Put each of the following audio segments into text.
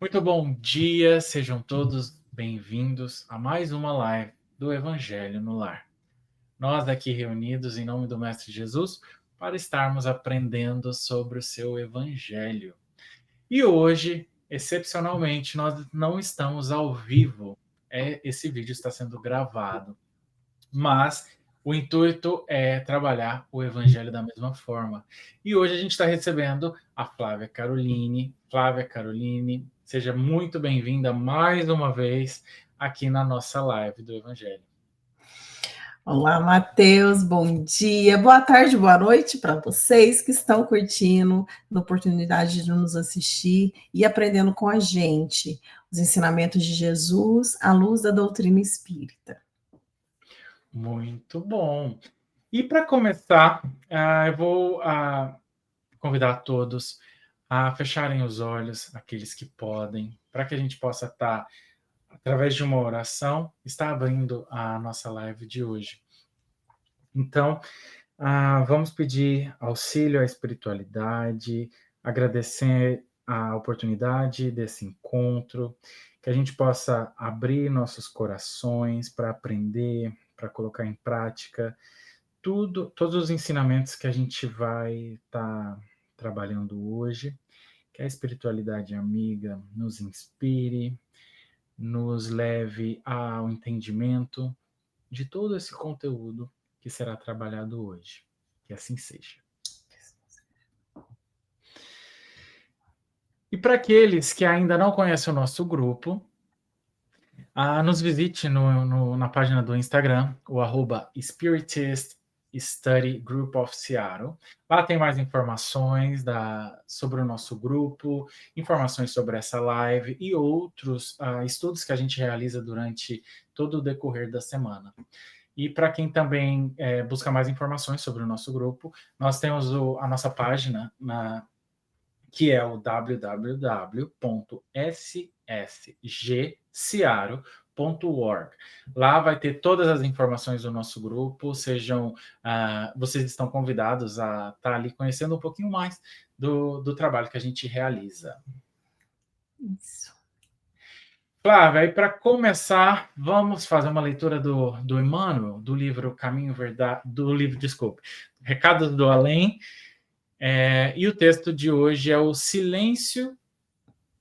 Muito bom dia, sejam todos bem-vindos a mais uma live do Evangelho no Lar. Nós aqui reunidos em nome do Mestre Jesus para estarmos aprendendo sobre o seu Evangelho. E hoje, excepcionalmente, nós não estamos ao vivo. Esse vídeo está sendo gravado, mas o intuito é trabalhar o Evangelho da mesma forma. E hoje a gente está recebendo a Flávia Caroline. Flávia Caroline, seja muito bem-vinda mais uma vez aqui na nossa live do Evangelho. Olá, Matheus, bom dia, boa tarde, boa noite para vocês que estão curtindo a oportunidade de nos assistir e aprendendo com a gente os ensinamentos de Jesus à luz da doutrina espírita. Muito bom. E para começar, eu vou convidar todos a fecharem os olhos, aqueles que podem, para que a gente possa estar, através de uma oração, estar abrindo a nossa live de hoje. Então, vamos pedir auxílio à espiritualidade, agradecer a oportunidade desse encontro, que a gente possa abrir nossos corações para aprender, para colocar em prática todos os ensinamentos que a gente vai estar trabalhando hoje, que a espiritualidade amiga nos inspire, nos leve ao entendimento de todo esse conteúdo que será trabalhado hoje. Que assim seja. E para aqueles que ainda não conhecem o nosso grupo, nos visite na página do Instagram, o @Spiritist Study Group of Seattle. Lá tem mais informações sobre o nosso grupo, informações sobre essa live e outros estudos que a gente realiza durante todo o decorrer da semana. E para quem também busca mais informações sobre o nosso grupo, nós temos a nossa página, que é o www.ssgseattle.org. Lá vai ter todas as informações do nosso grupo. Vocês estão convidados a estar ali conhecendo um pouquinho mais do trabalho que a gente realiza. Isso. Flávia, e para começar, vamos fazer uma leitura do Emmanuel, do livro Caminho Verdade, Recados do Além. E o texto de hoje é o Silêncio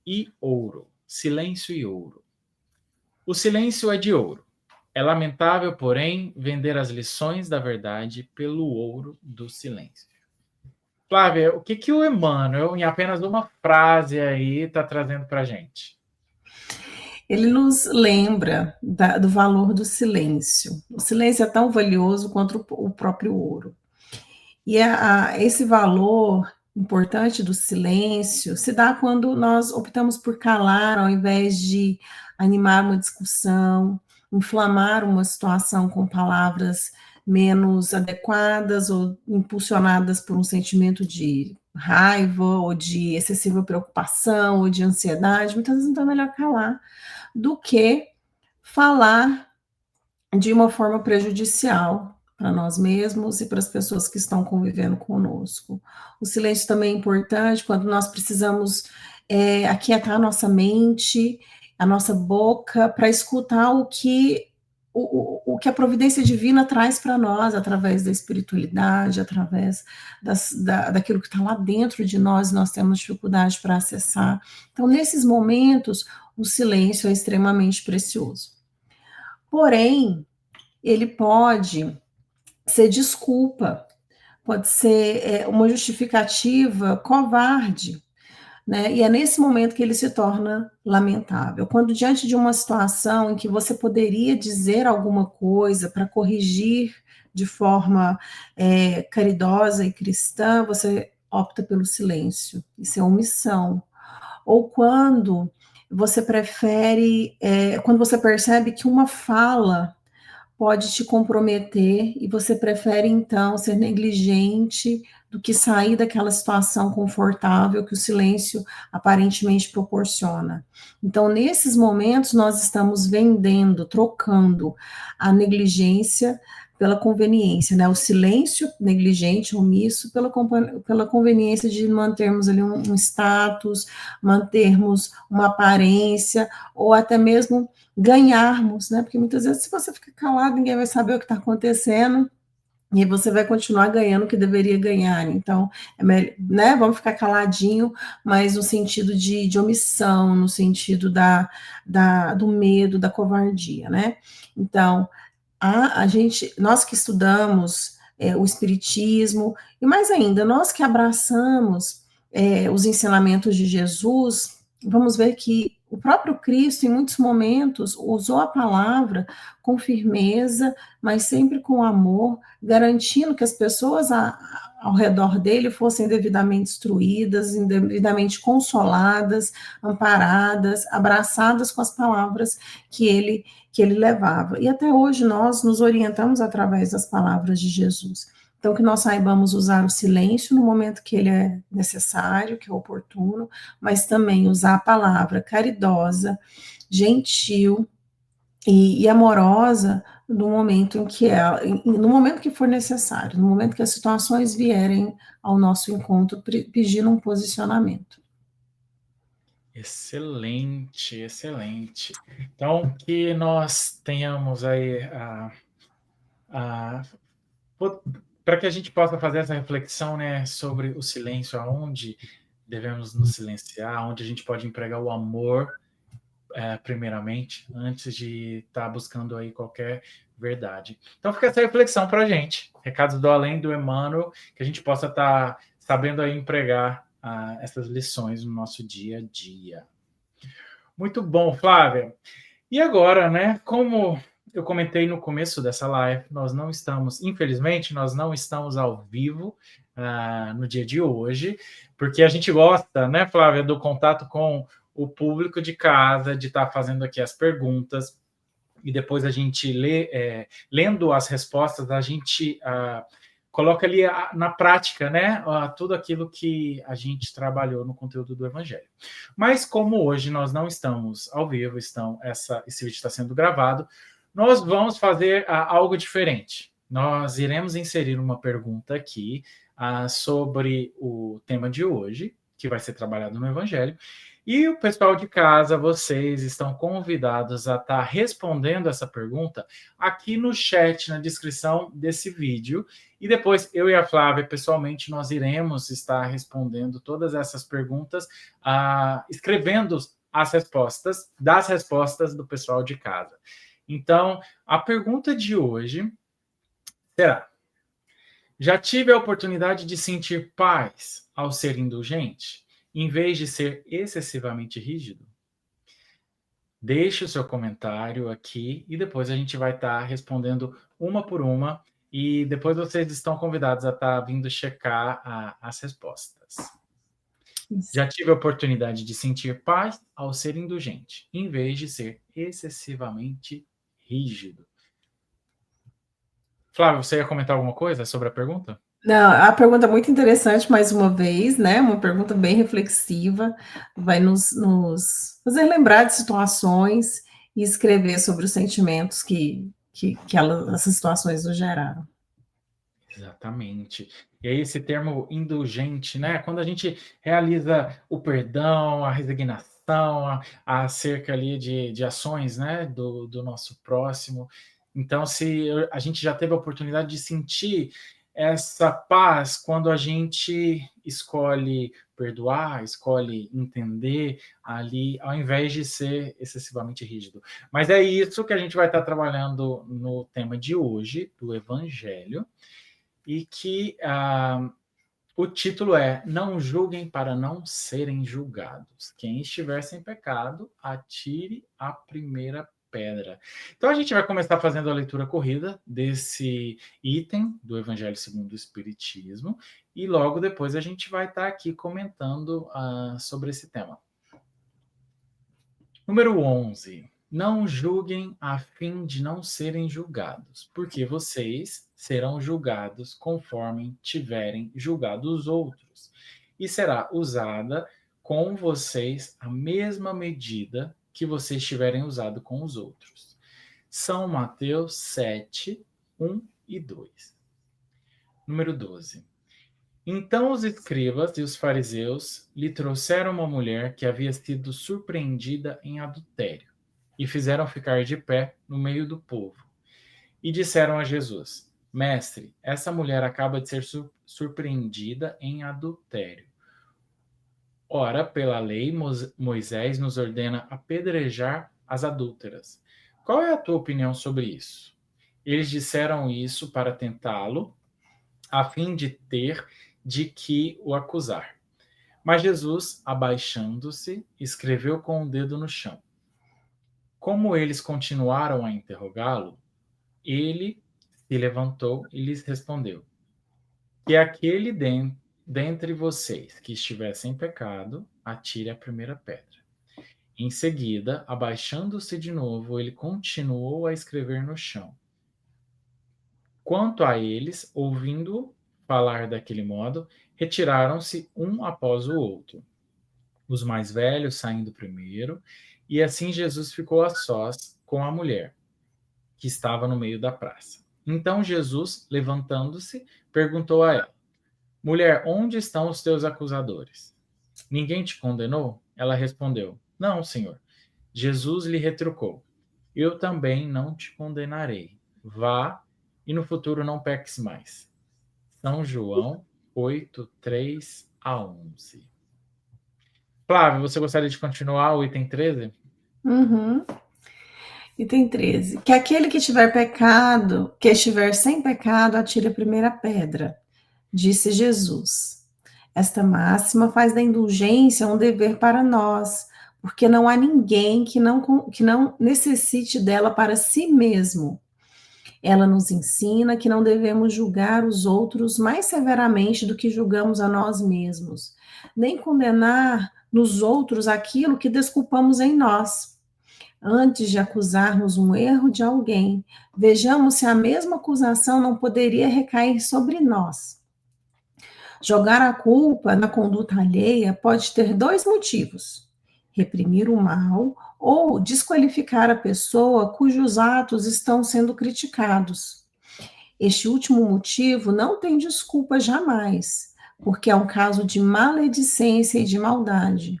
e Ouro. Silêncio e Ouro. O silêncio é de ouro. É lamentável, porém, vender as lições da verdade pelo ouro do silêncio. Flávia, o que o Emmanuel, em apenas uma frase aí, está trazendo para a gente? Ele nos lembra do valor do silêncio. O silêncio é tão valioso quanto o próprio ouro. E esse valor importante do silêncio se dá quando nós optamos por calar, ao invés de animar uma discussão, inflamar uma situação com palavras menos adequadas ou impulsionadas por um sentimento de raiva ou de excessiva preocupação ou de ansiedade. Muitas vezes então é melhor calar do que falar de uma forma prejudicial para nós mesmos e para as pessoas que estão convivendo conosco. O silêncio também é importante quando nós precisamos aquietar a nossa mente, a nossa boca, para escutar o que a providência divina traz para nós, através da espiritualidade, através daquilo que está lá dentro de nós, nós temos dificuldade para acessar. Então, nesses momentos, o silêncio é extremamente precioso. Porém, ele pode ser desculpa, pode ser uma justificativa covarde, né? E é nesse momento que ele se torna lamentável. Quando diante de uma situação em que você poderia dizer alguma coisa para corrigir de forma caridosa e cristã, você opta pelo silêncio. Isso é omissão. Ou quando você quando você percebe que uma fala pode te comprometer e você prefere, então, ser negligente do que sair daquela situação confortável que o silêncio aparentemente proporciona. Então, nesses momentos, nós estamos vendendo, trocando a negligência pela conveniência, né? O silêncio negligente, omisso, pela conveniência de mantermos ali um status, mantermos uma aparência, ou até mesmo ganharmos, né? Porque muitas vezes, se você ficar calado, ninguém vai saber o que está acontecendo, e você vai continuar ganhando o que deveria ganhar. Então, é melhor, né? Vamos ficar caladinho, mas no sentido de omissão, no sentido do medo, da covardia, né? Então, nós que estudamos o Espiritismo, e mais ainda, nós que abraçamos os ensinamentos de Jesus, vamos ver que o próprio Cristo, em muitos momentos, usou a palavra com firmeza, mas sempre com amor, garantindo que as pessoas ao redor dele fossem devidamente instruídas, devidamente consoladas, amparadas, abraçadas com as palavras que ele levava. E até hoje nós nos orientamos através das palavras de Jesus. Então, que nós saibamos usar o silêncio no momento que ele é necessário, que é oportuno, mas também usar a palavra caridosa, gentil e amorosa no momento no momento que for necessário, no momento que as situações vierem ao nosso encontro pedindo um posicionamento. Excelente, excelente. Então, que nós tenhamos aí para que a gente possa fazer essa reflexão, né, sobre o silêncio, aonde devemos nos silenciar, onde a gente pode empregar o amor, primeiramente, antes de estar buscando aí qualquer verdade. Então fica essa reflexão para a gente. Recados do além do Emmanuel, que a gente possa estar sabendo aí empregar essas lições no nosso dia a dia. Muito bom, Flávia. E agora, né, como eu comentei no começo dessa live, infelizmente, nós não estamos ao vivo no dia de hoje, porque a gente gosta, né, Flávia, do contato com o público de casa, de estar fazendo aqui as perguntas, e depois a gente lendo as respostas, a gente coloca ali na prática, né, tudo aquilo que a gente trabalhou no conteúdo do Evangelho. Mas como hoje nós não estamos ao vivo, esse vídeo está sendo gravado, nós vamos fazer algo diferente. Nós iremos inserir uma pergunta aqui sobre o tema de hoje, que vai ser trabalhado no Evangelho, e o pessoal de casa, vocês estão convidados a estar respondendo essa pergunta aqui no chat, na descrição desse vídeo. E depois eu e a Flávia, pessoalmente, nós iremos estar respondendo todas essas perguntas, escrevendo as respostas do pessoal de casa. Então, a pergunta de hoje será: já tive a oportunidade de sentir paz ao ser indulgente, em vez de ser excessivamente rígido? Deixe o seu comentário aqui e depois a gente vai estar respondendo uma por uma, e depois vocês estão convidados a estar vindo checar as respostas. Isso. Já tive a oportunidade de sentir paz ao ser indulgente, em vez de ser excessivamente rígido. Flávio, você ia comentar alguma coisa sobre a pergunta? Não, a pergunta é muito interessante, mais uma vez, né? Uma pergunta bem reflexiva, vai nos fazer lembrar de situações e escrever sobre os sentimentos que essas situações nos geraram. Exatamente. E aí esse termo indulgente, né? Quando a gente realiza o perdão, a resignação, acerca ali de ações, né? Do nosso próximo. Então, se a gente já teve a oportunidade de sentir essa paz quando a gente escolhe perdoar, escolhe entender ali, ao invés de ser excessivamente rígido. Mas é isso que a gente vai estar trabalhando no tema de hoje, do Evangelho, e que o título é Não julguem para não serem julgados. Quem estiver sem pecado, atire a primeira pedra. Então a gente vai começar fazendo a leitura corrida desse item do Evangelho segundo o Espiritismo, e logo depois a gente vai estar aqui comentando sobre esse tema. Número 11. Não julguem a fim de não serem julgados, porque vocês serão julgados conforme tiverem julgado os outros, e será usada com vocês a mesma medida que vocês tiverem usado com os outros. São Mateus 7, 1 e 2. Número 12. Então os escribas e os fariseus lhe trouxeram uma mulher que havia sido surpreendida em adultério e fizeram ficar de pé no meio do povo. E disseram a Jesus: Mestre, essa mulher acaba de ser surpreendida em adultério. Ora, pela lei, Moisés nos ordena apedrejar as adúlteras. Qual é a tua opinião sobre isso? Eles disseram isso para tentá-lo, a fim de ter de que o acusar. Mas Jesus, abaixando-se, escreveu com o dedo no chão. Como eles continuaram a interrogá-lo, ele se levantou e lhes respondeu: Que aquele dentre vocês que estiver sem pecado, atire a primeira pedra. Em seguida, abaixando-se de novo, ele continuou a escrever no chão. Quanto a eles, ouvindo falar daquele modo, retiraram-se um após o outro, os mais velhos saindo primeiro, e assim Jesus ficou a sós com a mulher, que estava no meio da praça. Então Jesus, levantando-se, perguntou a ela: Mulher, onde estão os teus acusadores? Ninguém te condenou? Ela respondeu: Não, Senhor. Jesus lhe retrucou: Eu também não te condenarei. Vá e no futuro não peques mais. São João 8, 3 a 11. Flávio, você gostaria de continuar o item 13? Uhum. Item 13. Que aquele que tiver pecado, que estiver sem pecado, atire a primeira pedra, disse Jesus. Esta máxima faz da indulgência um dever para nós, porque não há ninguém que não necessite dela para si mesmo. Ela nos ensina que não devemos julgar os outros mais severamente do que julgamos a nós mesmos, nem condenar nos outros aquilo que desculpamos em nós. Antes de acusarmos um erro de alguém, vejamos se a mesma acusação não poderia recair sobre nós. Jogar a culpa na conduta alheia pode ter dois motivos: reprimir o mal ou desqualificar a pessoa cujos atos estão sendo criticados. Este último motivo não tem desculpa jamais, porque é um caso de maledicência e de maldade.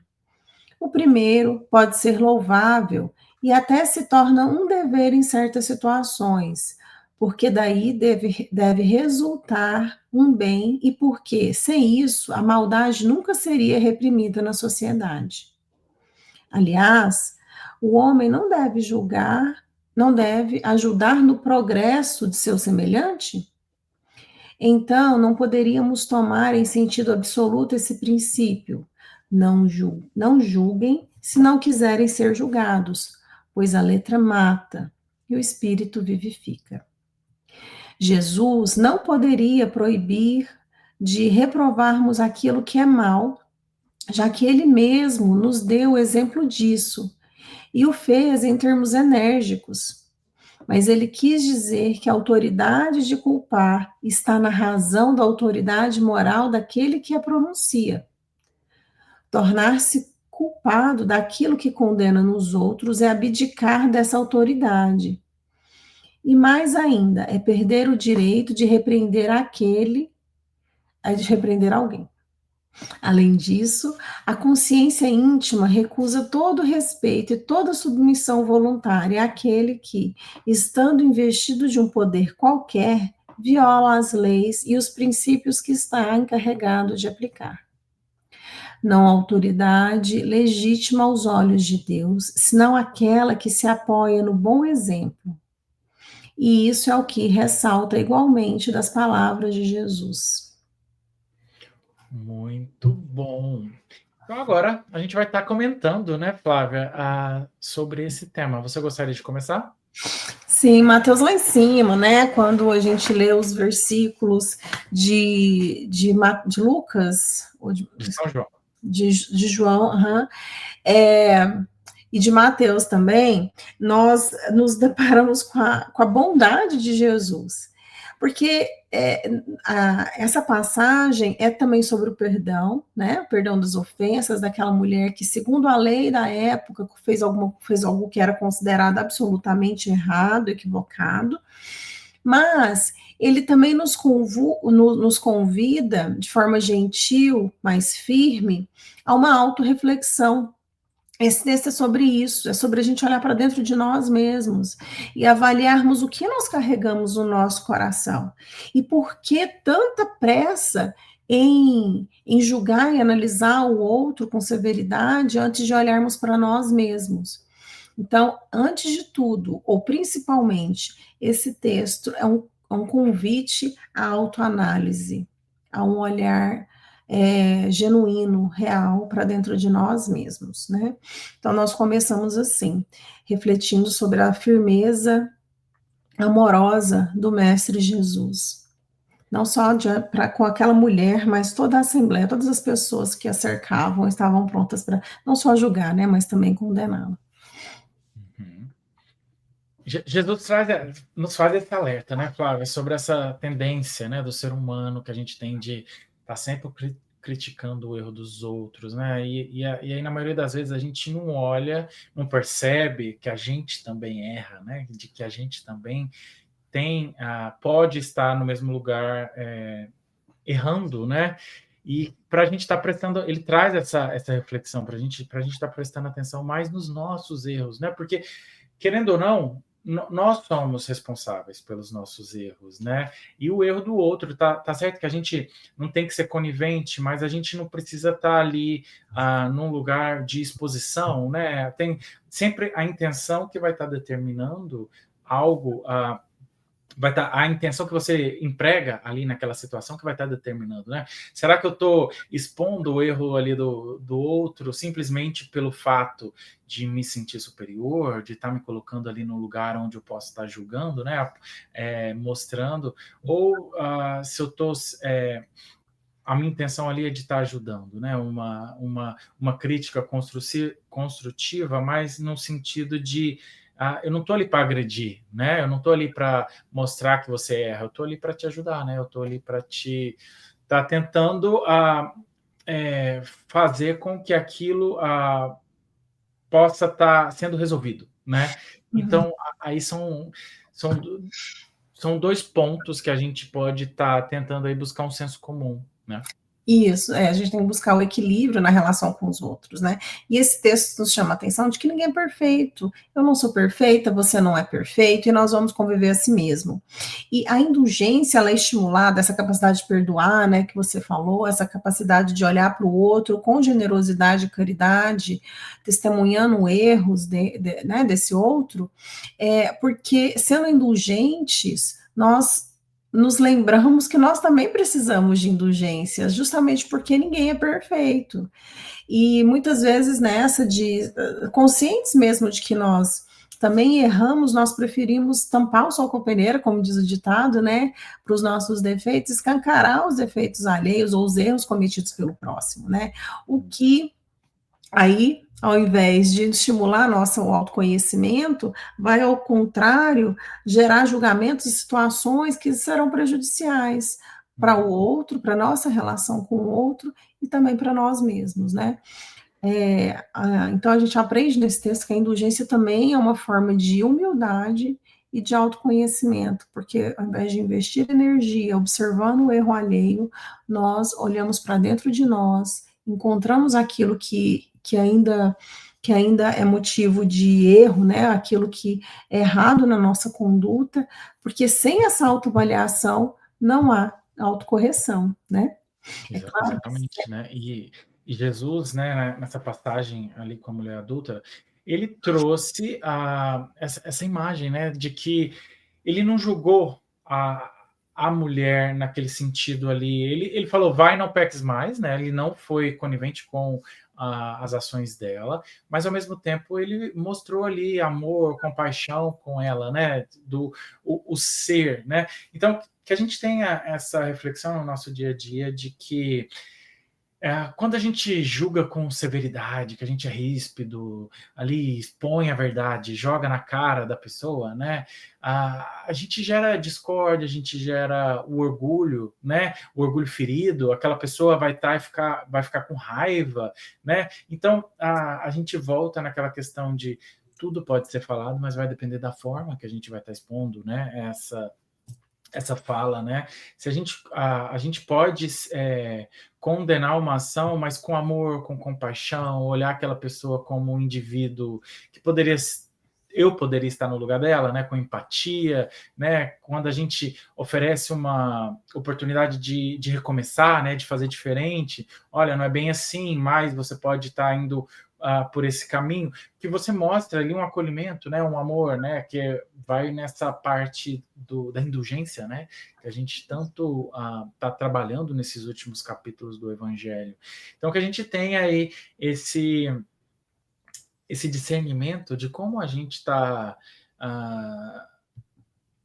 O primeiro pode ser louvável e até se torna um dever em certas situações, porque daí deve resultar um bem e porque, sem isso, a maldade nunca seria reprimida na sociedade. Aliás, o homem não deve julgar, não deve ajudar no progresso de seu semelhante? Então, não poderíamos tomar em sentido absoluto esse princípio. Não julguem se não quiserem ser julgados, pois a letra mata e o espírito vivifica. Jesus não poderia proibir de reprovarmos aquilo que é mal, já que ele mesmo nos deu o exemplo disso e o fez em termos enérgicos. Mas ele quis dizer que a autoridade de culpar está na razão da autoridade moral daquele que a pronuncia. Tornar-se culpado daquilo que condena nos outros é abdicar dessa autoridade. E mais ainda, é perder o direito de repreender alguém. Além disso, a consciência íntima recusa todo respeito e toda submissão voluntária àquele que, estando investido de um poder qualquer, viola as leis e os princípios que está encarregado de aplicar. Não há autoridade legítima aos olhos de Deus, senão aquela que se apoia no bom exemplo. E isso é o que ressalta igualmente das palavras de Jesus. Muito bom. Então agora a gente vai estar comentando, né, Flávia, sobre esse tema. Você gostaria de começar? Sim, Mateus lá em cima, né? Quando a gente lê os versículos de Lucas, ou de São João. De João, e de Mateus também, nós nos deparamos com a bondade de Jesus. Porque essa passagem é também sobre o perdão, né? O perdão das ofensas daquela mulher que, segundo a lei da época, fez algo que era considerado absolutamente errado, equivocado. Mas ele também nos convida, de forma gentil, mais firme, a uma autorreflexão. Esse texto é sobre isso, é sobre a gente olhar para dentro de nós mesmos e avaliarmos o que nós carregamos no nosso coração. E por que tanta pressa em julgar e analisar o outro com severidade antes de olharmos para nós mesmos. Então, antes de tudo, ou principalmente, esse texto é um convite à autoanálise, a um olhar genuíno, real, para dentro de nós mesmos, né? Então, nós começamos assim, refletindo sobre a firmeza amorosa do Mestre Jesus. Não só com aquela mulher, mas toda a Assembleia, todas as pessoas que a cercavam estavam prontas para não só julgar, né, mas também condená-la. Uhum. Jesus nos faz esse alerta, né, Flávia, sobre essa tendência, né, do ser humano que a gente tem de estar sempre criticando o erro dos outros, né, e aí na maioria das vezes a gente não olha, não percebe que a gente também erra, né, de que a gente também pode estar no mesmo lugar errando, né, e para a gente estar prestando, ele traz essa reflexão para a gente estar prestando atenção mais nos nossos erros, né, porque querendo ou não, nós somos responsáveis pelos nossos erros, né? E o erro do outro, tá certo que a gente não tem que ser conivente, mas a gente não precisa estar ali num lugar de exposição, né? Tem sempre a intenção que vai estar determinando algo, vai estar a intenção que você emprega ali naquela situação que vai estar determinando, né? Será que eu estou expondo o erro ali do outro simplesmente pelo fato de me sentir superior, de estar me colocando ali no lugar onde eu posso estar julgando, né? Mostrando, ou se eu estou a minha intenção ali é de estar ajudando, né? Uma crítica construtiva, mas no sentido de eu não estou ali para agredir, né? Eu não estou ali para mostrar que você erra, eu estou ali para te ajudar, né? Eu estou ali para te estar tentando fazer com que aquilo possa estar sendo resolvido, né? Então, aí são dois pontos que a gente pode estar tentando aí buscar um senso comum, né? Isso, a gente tem que buscar o equilíbrio na relação com os outros, né? E esse texto nos chama a atenção de que ninguém é perfeito. Eu não sou perfeita, você não é perfeito, e nós vamos conviver a si mesmo. E a indulgência, ela é estimulada, essa capacidade de perdoar, né, que você falou, essa capacidade de olhar para o outro com generosidade e caridade, testemunhando erros né, desse outro, porque sendo indulgentes, nós nos lembramos que nós também precisamos de indulgências, justamente porque ninguém é perfeito. E muitas vezes nessa conscientes mesmo de que nós também erramos, nós preferimos tampar o sol com a peneira, como diz o ditado, né, para os nossos defeitos, escancarar os defeitos alheios ou os erros cometidos pelo próximo, né, o que aí, ao invés de estimular nosso autoconhecimento, vai, ao contrário, gerar julgamentos e situações que serão prejudiciais para o outro, para a nossa relação com o outro e também para nós mesmos, né? Então, a gente aprende nesse texto que a indulgência também é uma forma de humildade e de autoconhecimento, porque ao invés de investir energia observando o erro alheio, nós olhamos para dentro de nós, encontramos aquilo que ainda é motivo de erro, né? Aquilo que é errado na nossa conduta, porque sem essa autoavaliação não há autocorreção, né? É claro. Exatamente, né? E Jesus, né, nessa passagem ali com a mulher adulta, ele trouxe essa imagem, né, de que ele não julgou a mulher naquele sentido ali. Ele falou, vai, não peques mais, né? Ele não foi conivente com as ações dela, mas ao mesmo tempo ele mostrou ali amor, compaixão com ela, né? O ser, né? Então, que a gente tenha essa reflexão no nosso dia a dia de que quando a gente julga com severidade, que a gente é ríspido, ali expõe a verdade, joga na cara da pessoa, né? A gente gera discórdia, a gente gera o orgulho, né? O orgulho ferido, aquela pessoa vai ficar com raiva, né? Então a gente volta naquela questão de tudo pode ser falado, mas vai depender da forma que a gente vai estar expondo, né? essa fala, né? Se a gente pode condenar uma ação, mas com amor, com compaixão, olhar aquela pessoa como um indivíduo que eu poderia estar no lugar dela, né? Com empatia, né? Quando a gente oferece uma oportunidade de recomeçar, né? De fazer diferente, olha, não é bem assim, mas você pode estar indo por esse caminho, que você mostra ali um acolhimento, né, um amor, né, que vai nessa parte da indulgência, né, que a gente tanto está trabalhando nesses últimos capítulos do Evangelho. Então, que a gente tenha aí esse discernimento de como a gente está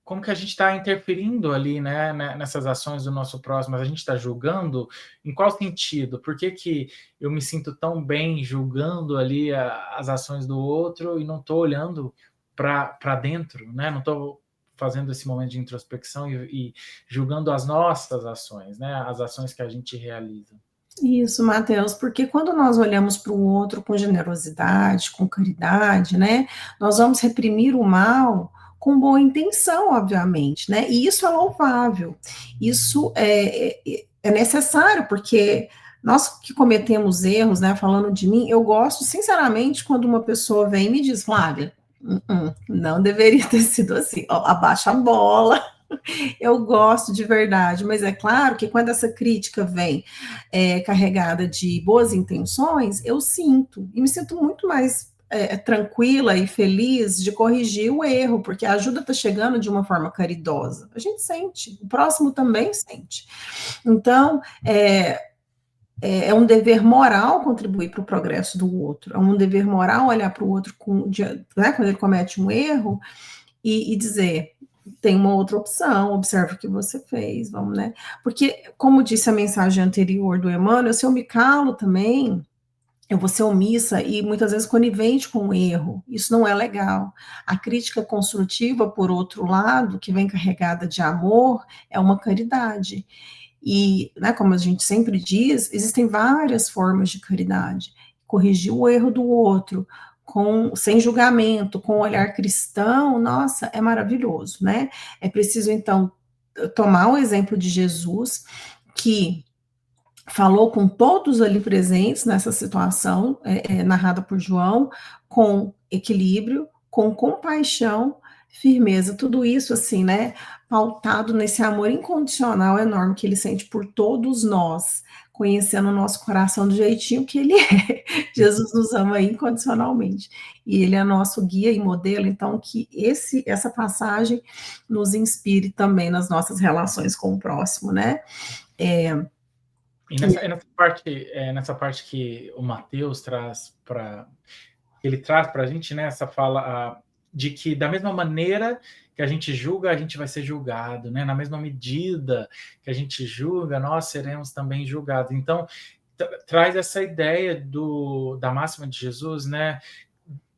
como que a gente está interferindo ali, né, nessas ações do nosso próximo? A gente está julgando? Em qual sentido? Por que, que eu me sinto tão bem julgando ali as ações do outro e não estou olhando para dentro, né? Não estou fazendo esse momento de introspecção e julgando as nossas ações, né? As ações que a gente realiza. Isso, Mateus, porque quando nós olhamos para o outro com generosidade, com caridade, né, nós vamos reprimir o mal com boa intenção, obviamente, né, e isso é louvável, isso é necessário, porque nós que cometemos erros, né, falando de mim, eu gosto, sinceramente, quando uma pessoa vem e me diz, Flávia, não deveria ter sido assim, ó, abaixa a bola, eu gosto de verdade, mas é claro que quando essa crítica vem carregada de boas intenções, eu sinto, e me sinto muito mais tranquila e feliz de corrigir o erro, porque a ajuda está chegando de uma forma caridosa. A gente sente, o próximo também sente. Então, é um dever moral contribuir para o progresso do outro, é um dever moral olhar para o outro né, quando ele comete um erro e dizer, tem uma outra opção, observe o que você fez, vamos, né? Porque, como disse a mensagem anterior do Emmanuel, se eu me calo também, eu vou ser omissa e muitas vezes conivente com o erro. Isso não é legal. A crítica construtiva, por outro lado, que vem carregada de amor, é uma caridade. E, né, como a gente sempre diz, existem várias formas de caridade. Corrigir o erro do outro, sem julgamento, com um olhar cristão, nossa, é maravilhoso, né? É preciso, então, tomar o exemplo de Jesus, que falou com todos ali presentes nessa situação, narrada por João, com equilíbrio, com compaixão, firmeza, tudo isso assim, né, pautado nesse amor incondicional enorme que ele sente por todos nós, conhecendo o nosso coração do jeitinho que ele é. Jesus nos ama incondicionalmente, e ele é nosso guia e modelo, então que essa passagem nos inspire também nas nossas relações com o próximo, né? E nessa parte que o Mateus traz ele traz para a gente, né, essa fala de que da mesma maneira que a gente julga, a gente vai ser julgado, né? Na mesma medida que a gente julga, nós seremos também julgados. Então, traz essa ideia da máxima de Jesus, né?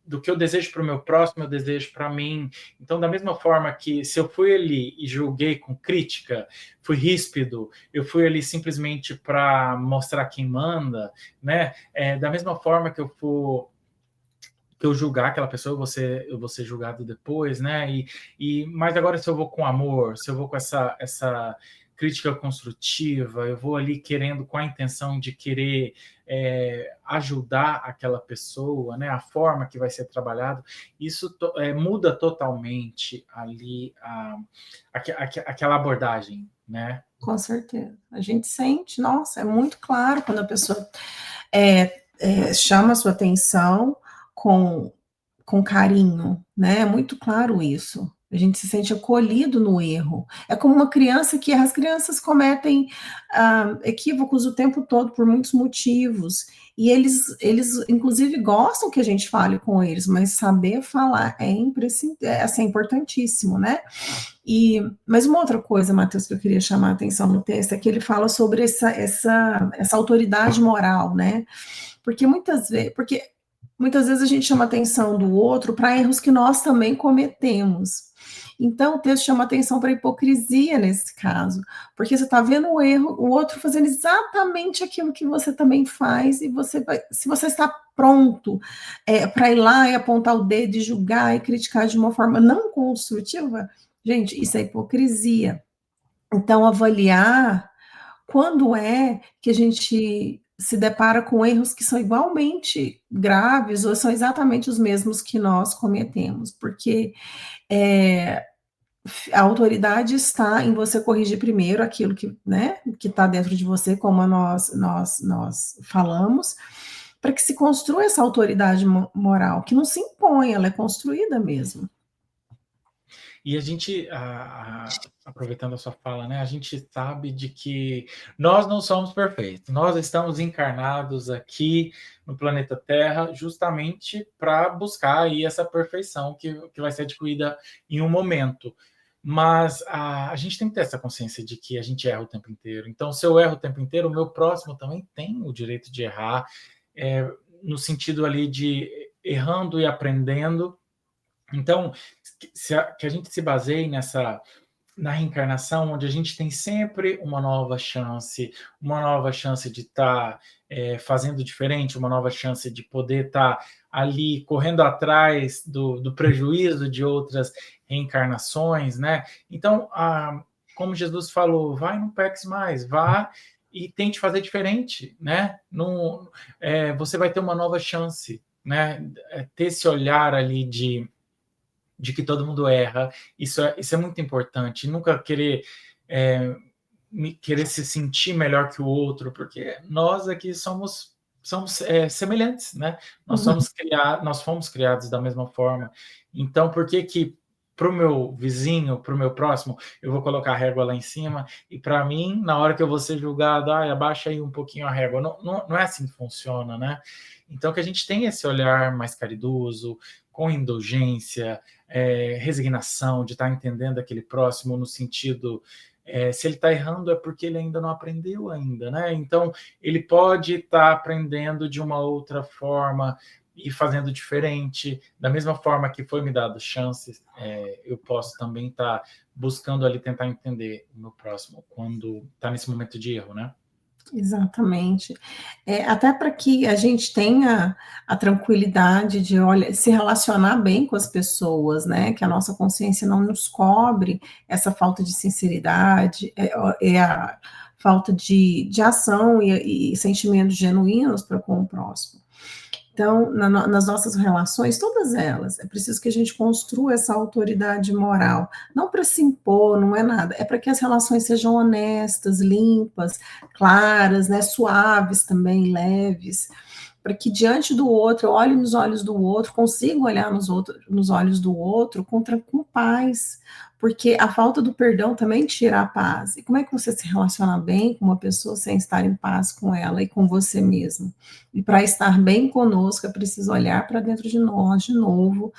Do que eu desejo para o meu próximo, eu desejo para mim. Então, da mesma forma que se eu fui ali e julguei com crítica, fui ríspido, eu fui ali simplesmente para mostrar quem manda, né? Da mesma forma que eu julgar aquela pessoa, eu vou ser julgado depois, né? Mas agora se eu vou com amor, se eu vou com essa crítica construtiva, eu vou ali querendo com a intenção de querer ajudar aquela pessoa, né? A forma que vai ser trabalhado, isso muda totalmente ali aquela abordagem, né? Com certeza. A gente sente, nossa, é muito claro quando a pessoa chama a sua atenção com carinho, né? É muito claro isso. A gente se sente acolhido no erro. É como uma criança que as crianças cometem equívocos o tempo todo por muitos motivos. E eles inclusive, gostam que a gente fale com eles, mas saber falar assim, é importantíssimo, né? Mas uma outra coisa, Matheus, que eu queria chamar a atenção no texto é que ele fala sobre essa autoridade moral, né? Porque muitas vezes a gente chama a atenção do outro para erros que nós também cometemos. Então, o texto chama atenção para a hipocrisia nesse caso, porque você está vendo o outro fazendo exatamente aquilo que você também faz, e se você está pronto para ir lá e apontar o dedo e julgar e criticar de uma forma não construtiva, gente, isso é hipocrisia. Então, avaliar quando é que a gente se depara com erros que são igualmente graves ou são exatamente os mesmos que nós cometemos, porque a autoridade está em você corrigir primeiro aquilo que, né, que está dentro de você, como nós falamos, para que se construa essa autoridade moral, que não se impõe, ela é construída mesmo. E a gente, aproveitando a sua fala, né, a gente sabe de que nós não somos perfeitos. Nós estamos encarnados aqui no planeta Terra justamente para buscar aí essa perfeição que vai ser adquirida em um momento. Mas a gente tem que ter essa consciência de que a gente erra o tempo inteiro. Então, se eu erro o tempo inteiro, o meu próximo também tem o direito de errar, no sentido ali de errando e aprendendo. Então, que a gente se baseie na reencarnação, onde a gente tem sempre uma nova chance de estar fazendo diferente, uma nova chance de poder estar ali correndo atrás do prejuízo de outras reencarnações, né? Então, como Jesus falou, vai, não peques mais, vá e tente fazer diferente, né? Não, você vai ter uma nova chance, né? Ter esse olhar ali de que todo mundo erra, isso é muito importante. Nunca querer se sentir melhor que o outro, porque nós aqui somos semelhantes, né? Nós fomos criados da mesma forma. Então, por que para o meu vizinho, para o meu próximo, eu vou colocar a régua lá em cima, e para mim, na hora que eu vou ser julgado, abaixa aí um pouquinho a régua. Não é assim que funciona, né? Então, que a gente tenha esse olhar mais caridoso, com indulgência, resignação, de estar entendendo aquele próximo no sentido, se ele está errando é porque ele ainda não aprendeu ainda, né? Então, ele pode estar aprendendo de uma outra forma e fazendo diferente, da mesma forma que foi me dado chances, eu posso também estar buscando ali tentar entender o meu próximo quando está nesse momento de erro, né? Exatamente. Até para que a gente tenha a tranquilidade de, olha, se relacionar bem com as pessoas, né? Que a nossa consciência não nos cobre essa falta de sinceridade, a falta de ação e sentimentos genuínos para com o próximo. Então, nas nossas relações, todas elas, é preciso que a gente construa essa autoridade moral, não para se impor, não é nada, é para que as relações sejam honestas, limpas, claras, né, suaves também, leves, para que diante do outro, eu olhe nos olhos do outro, consiga olhar nos olhos do outro com paz, porque a falta do perdão também tira a paz. E como é que você se relaciona bem com uma pessoa sem estar em paz com ela e com você mesmo? E para estar bem conosco, é preciso olhar para dentro de nós de novo.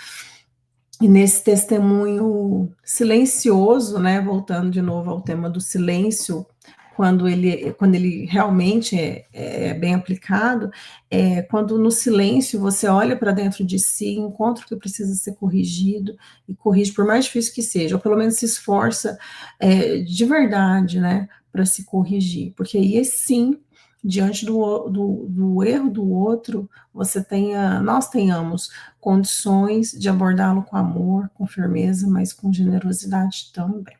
E nesse testemunho silencioso, né, voltando de novo ao tema do silêncio, quando ele realmente é bem aplicado, quando no silêncio você olha para dentro de si, encontra o que precisa ser corrigido, e corrige, por mais difícil que seja, ou pelo menos se esforça de verdade, né, para se corrigir, porque aí sim, diante do erro do outro, nós tenhamos condições de abordá-lo com amor, com firmeza, mas com generosidade também.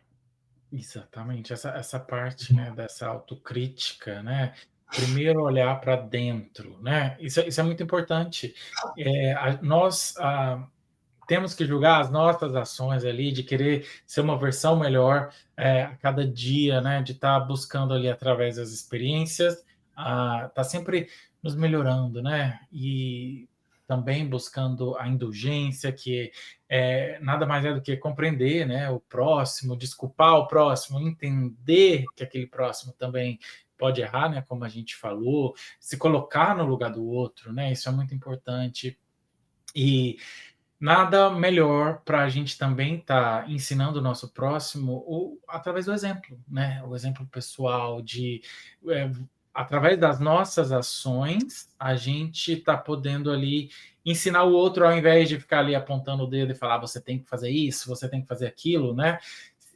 Exatamente, essa parte, né, dessa autocrítica, né, primeiro olhar para dentro, né, isso é muito importante. Nós temos que julgar as nossas ações ali, de querer ser uma versão melhor a cada dia, né, de estar buscando ali através das experiências, tá sempre nos melhorando, né, e também buscando a indulgência, que nada mais é do que compreender, né, o próximo, desculpar o próximo, entender que aquele próximo também pode errar, né, como a gente falou, se colocar no lugar do outro, né, isso é muito importante. E nada melhor para a gente também estar ensinando o nosso próximo através do exemplo, né? O exemplo pessoal é, através das nossas ações, a gente está podendo ali ensinar o outro ao invés de ficar ali apontando o dedo e falar você tem que fazer isso, você tem que fazer aquilo, né?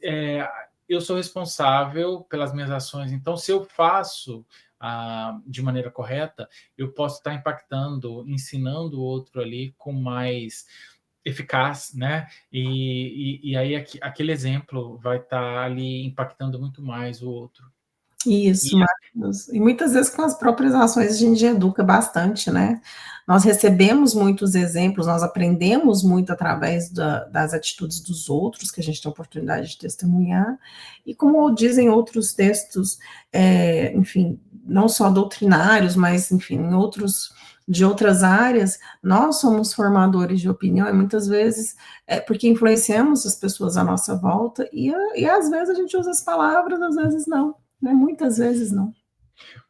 É, eu sou responsável pelas minhas ações, então se eu faço de maneira correta, eu posso estar impactando, ensinando o outro ali com mais eficaz, né? E aí aquele exemplo vai estar ali impactando muito mais o outro. Isso, maravilhoso. E muitas vezes com as próprias ações a gente educa bastante, né? Nós recebemos muitos exemplos, nós aprendemos muito através das atitudes dos outros, que a gente tem a oportunidade de testemunhar, e como dizem outros textos, enfim, não só doutrinários, mas, enfim, de outras áreas, nós somos formadores de opinião, e muitas vezes porque influenciamos as pessoas à nossa volta, e às vezes a gente usa as palavras, às vezes não. Né? Muitas vezes não.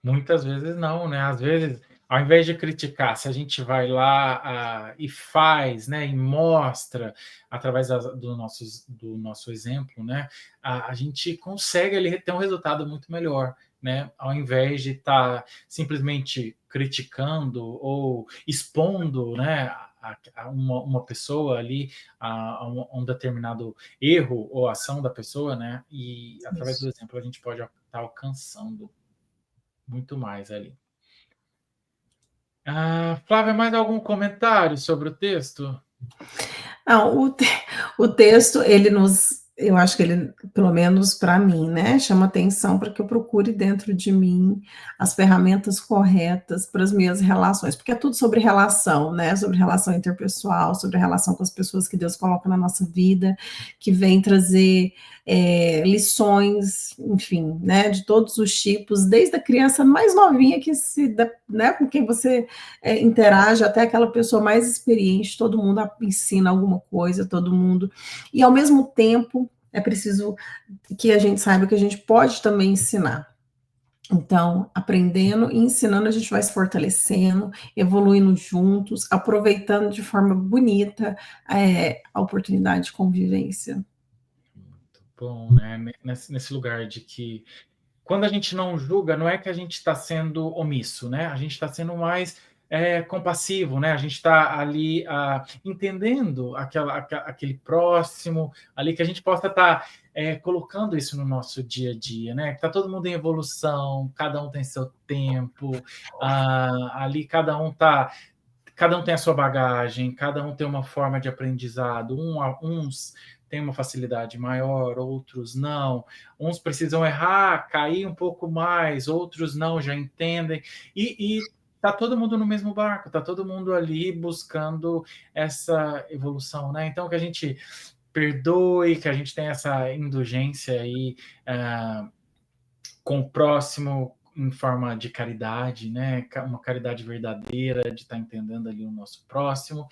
Muitas vezes não, né? Às vezes, ao invés de criticar, se a gente vai lá e faz, né, e mostra através do nosso exemplo, né, a gente consegue ali ter um resultado muito melhor, né? Ao invés de estar simplesmente criticando ou expondo, né, a uma pessoa ali a um determinado erro ou ação da pessoa, né? E através do Isso. exemplo a gente pode estar alcançando muito mais ali. Flávia, mais algum comentário sobre o texto? Não, o texto, eu acho que ele, pelo menos para mim, né, chama atenção para que eu procure dentro de mim as ferramentas corretas para as minhas relações, porque é tudo sobre relação, né, sobre relação interpessoal, sobre a relação com as pessoas que Deus coloca na nossa vida, que vem trazer lições, enfim, né, de todos os tipos, desde a criança mais novinha né, com quem você interage, até aquela pessoa mais experiente, todo mundo ensina alguma coisa, todo mundo, e ao mesmo tempo é preciso que a gente saiba que a gente pode também ensinar. Então, aprendendo e ensinando, a gente vai se fortalecendo, evoluindo juntos, aproveitando de forma bonita a oportunidade de convivência. Muito bom, né? Nesse lugar de que quando a gente não julga, não é que a gente está sendo omisso, né? A gente está sendo mais compassivo, né? A gente está ali entendendo aquele próximo, ali que a gente possa estar colocando isso no nosso dia a dia, né? Está todo mundo em evolução, cada um tem seu tempo, ali cada um tem a sua bagagem, cada um tem uma forma de aprendizado, uns têm uma facilidade maior, outros não. Uns precisam errar, cair um pouco mais, outros não, já entendem. E tá todo mundo no mesmo barco, tá todo mundo ali buscando essa evolução, né? Então que a gente perdoe, que a gente tenha essa indulgência aí com o próximo em forma de caridade, né? Uma caridade verdadeira, de estar entendendo ali o nosso próximo.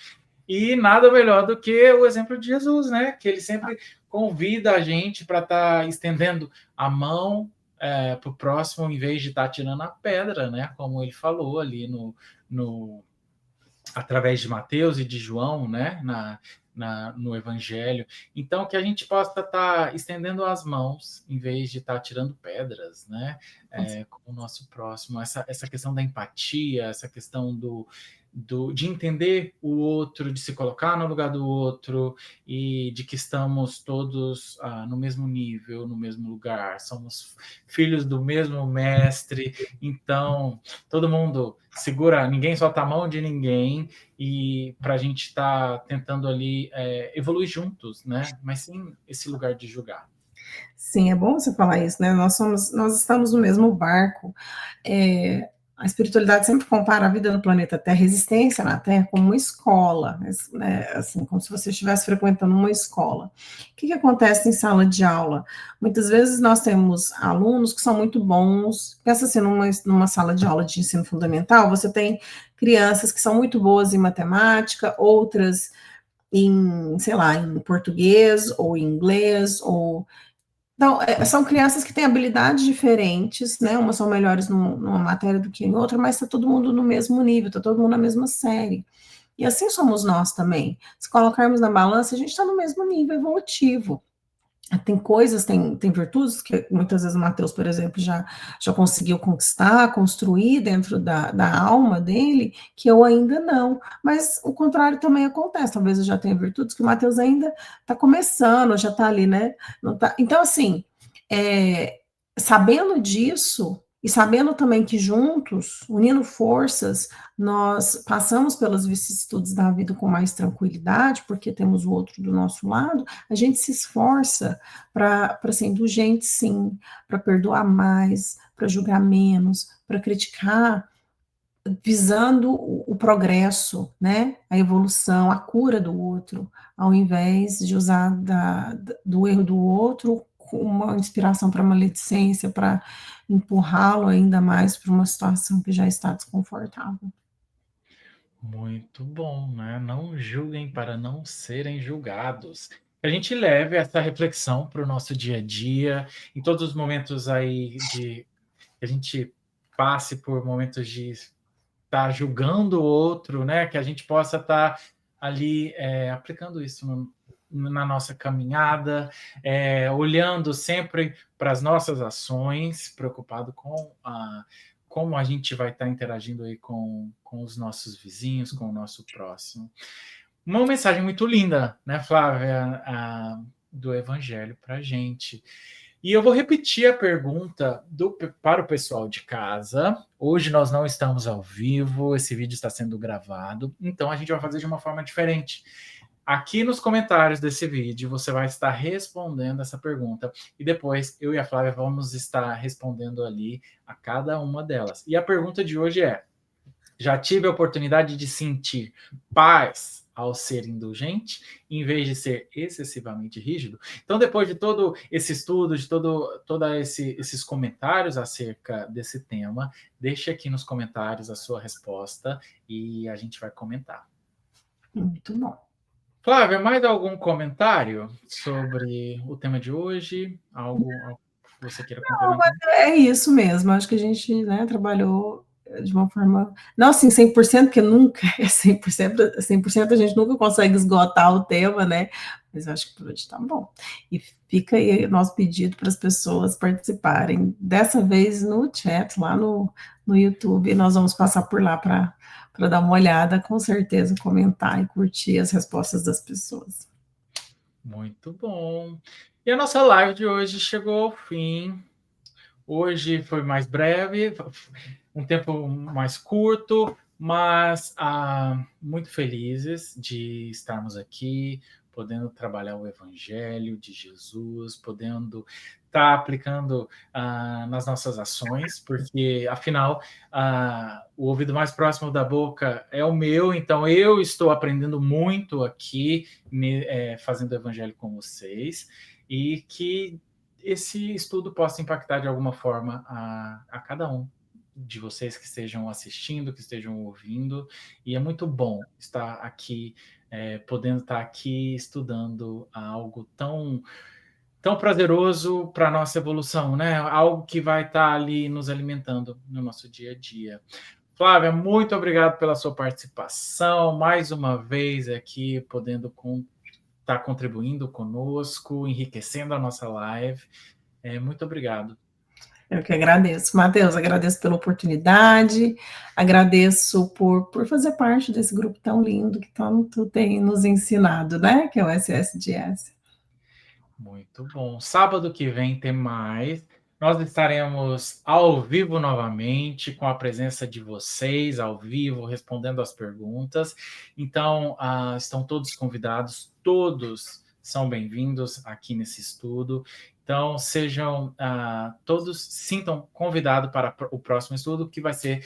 E nada melhor do que o exemplo de Jesus, né? Que ele sempre convida a gente para estar estendendo a mão para o próximo, em vez de estar tirando a pedra, né? Como ele falou ali através de Mateus e de João, né? No Evangelho. Então, que a gente possa estar estendendo as mãos em vez de estar tirando pedras, né? Com o nosso próximo. Essa questão da empatia, essa questão de entender o outro, de se colocar no lugar do outro e de que estamos todos no mesmo nível, no mesmo lugar, somos filhos do mesmo mestre, então todo mundo segura, ninguém solta a mão de ninguém, e para a gente estar tentando ali evoluir juntos, né? Mas sim esse lugar de julgar. Sim, é bom você falar isso, né? Nós estamos no mesmo barco. A espiritualidade sempre compara a vida no planeta Terra, a existência na Terra, como uma escola, né? Assim, como se você estivesse frequentando uma escola. O que acontece em sala de aula? Muitas vezes nós temos alunos que são muito bons. Pensa assim, numa sala de aula de ensino fundamental, você tem crianças que são muito boas em matemática, outras sei lá, em português ou em inglês, então, são crianças que têm habilidades diferentes, né? Umas são melhores numa matéria do que em outra, mas está todo mundo no mesmo nível, está todo mundo na mesma série. E assim somos nós também. Se colocarmos na balança, a gente está no mesmo nível evolutivo. Tem virtudes que muitas vezes o Mateus, por exemplo, já conseguiu conquistar, construir dentro da alma dele, que eu ainda não. Mas o contrário também acontece. Talvez eu já tenha virtudes que o Mateus ainda está começando, já está ali, né? Não tá. Então, assim, sabendo disso, E sabendo também que juntos, unindo forças, nós passamos pelas vicissitudes da vida com mais tranquilidade, porque temos o outro do nosso lado, a gente se esforça para ser indulgente, sim, para perdoar mais, para julgar menos, para criticar, visando o progresso, né, a evolução, a cura do outro, ao invés de usar do erro do outro como uma inspiração para maledicência, para empurrá-lo ainda mais para uma situação que já está desconfortável. Muito bom, né? Não julguem para não serem julgados. Que a gente leve essa reflexão para o nosso dia a dia, em todos os momentos aí de que a gente passe por momentos de estar julgando o outro, né? Que a gente possa estar ali aplicando isso na nossa caminhada, olhando sempre para as nossas ações, preocupado com como a gente vai estar interagindo aí com os nossos vizinhos, com o nosso próximo. Uma mensagem muito linda, né, Flávia, do Evangelho para a gente. E eu vou repetir a pergunta para o pessoal de casa. Hoje nós não estamos ao vivo, esse vídeo está sendo gravado, então a gente vai fazer de uma forma diferente. Aqui nos comentários desse vídeo você vai estar respondendo essa pergunta e depois eu e a Flávia vamos estar respondendo ali a cada uma delas. E a pergunta de hoje é: já tive a oportunidade de sentir paz ao ser indulgente, em vez de ser excessivamente rígido? Então, depois de todo esse estudo, de esses comentários acerca desse tema, deixe aqui nos comentários a sua resposta e a gente vai comentar. Muito bom. Flávia, mais algum comentário sobre o tema de hoje? Algo que você queira complementar? Não, é isso mesmo, acho que a gente, né, trabalhou de uma forma, não assim 100%, porque nunca é 100%, 100% a gente nunca consegue esgotar o tema, né, mas acho que por hoje tá bom. E fica aí o nosso pedido para as pessoas participarem, dessa vez no chat, lá no YouTube, nós vamos passar por lá para dar uma olhada, com certeza comentar e curtir as respostas das pessoas. Muito bom. E a nossa live de hoje chegou ao fim. Hoje foi mais breve, um tempo mais curto, mas muito felizes de estarmos aqui, podendo trabalhar o Evangelho de Jesus, podendo estar aplicando nas nossas ações, porque, afinal, o ouvido mais próximo da boca é o meu, então eu estou aprendendo muito aqui, fazendo o Evangelho com vocês, e que esse estudo possa impactar de alguma forma a cada um de vocês que estejam assistindo, que estejam ouvindo, e é muito bom estar aqui, podendo estar aqui estudando algo tão prazeroso para a nossa evolução, né? Algo que vai estar ali nos alimentando no nosso dia a dia. Flávia, muito obrigado pela sua participação, mais uma vez aqui, podendo estar contribuindo conosco, enriquecendo a nossa live. Muito obrigado. Eu que agradeço. Matheus, agradeço pela oportunidade, agradeço por fazer parte desse grupo tão lindo que tanto tem nos ensinado, né? Que é o SSDS. Muito bom. Sábado que vem tem mais. Nós estaremos ao vivo novamente, com a presença de vocês, ao vivo, respondendo as perguntas. Então, estão todos convidados, todos são bem-vindos aqui nesse estudo. Então, sejam todos, sintam convidados para o próximo estudo, que vai ser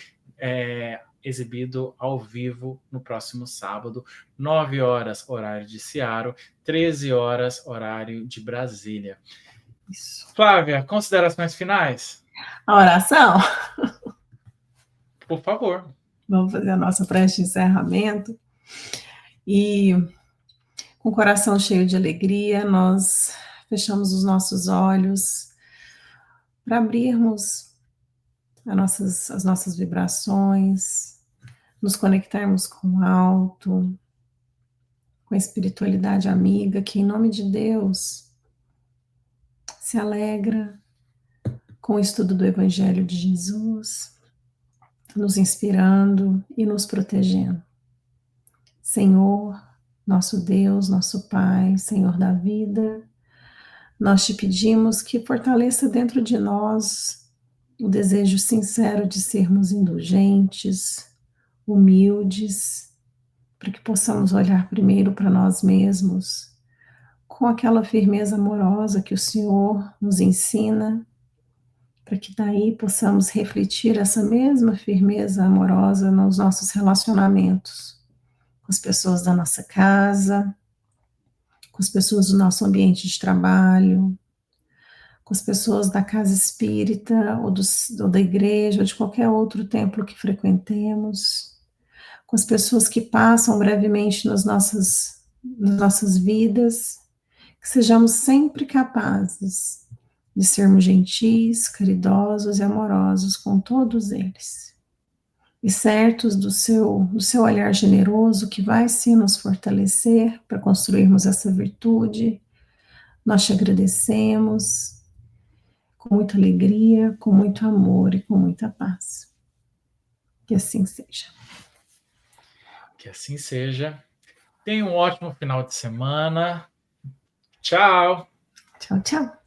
exibido ao vivo no próximo sábado, 9 horas, horário de Seattle, 13 horas, horário de Brasília. Isso. Flávia, considerações finais? A oração? Por favor. Vamos fazer a nossa prece de encerramento. E com o coração cheio de alegria, nós fechamos os nossos olhos para abrirmos as nossas vibrações, nos conectarmos com o alto, com a espiritualidade amiga, que em nome de Deus se alegra com o estudo do Evangelho de Jesus, nos inspirando e nos protegendo. Senhor, nosso Deus, nosso Pai, Senhor da vida, nós te pedimos que fortaleça dentro de nós o desejo sincero de sermos indulgentes, humildes, para que possamos olhar primeiro para nós mesmos, com aquela firmeza amorosa que o Senhor nos ensina, para que daí possamos refletir essa mesma firmeza amorosa nos nossos relacionamentos, com as pessoas da nossa casa, com as pessoas do nosso ambiente de trabalho, com as pessoas da casa espírita, ou da igreja, ou de qualquer outro templo que frequentemos, com as pessoas que passam brevemente nas nossas vidas, que sejamos sempre capazes de sermos gentis, caridosos e amorosos com todos eles. E certos do seu olhar generoso que vai sim nos fortalecer para construirmos essa virtude, nós te agradecemos com muita alegria, com muito amor e com muita paz. Que assim seja. Que assim seja. Tenha um ótimo final de semana. Tchau. Tchau, tchau.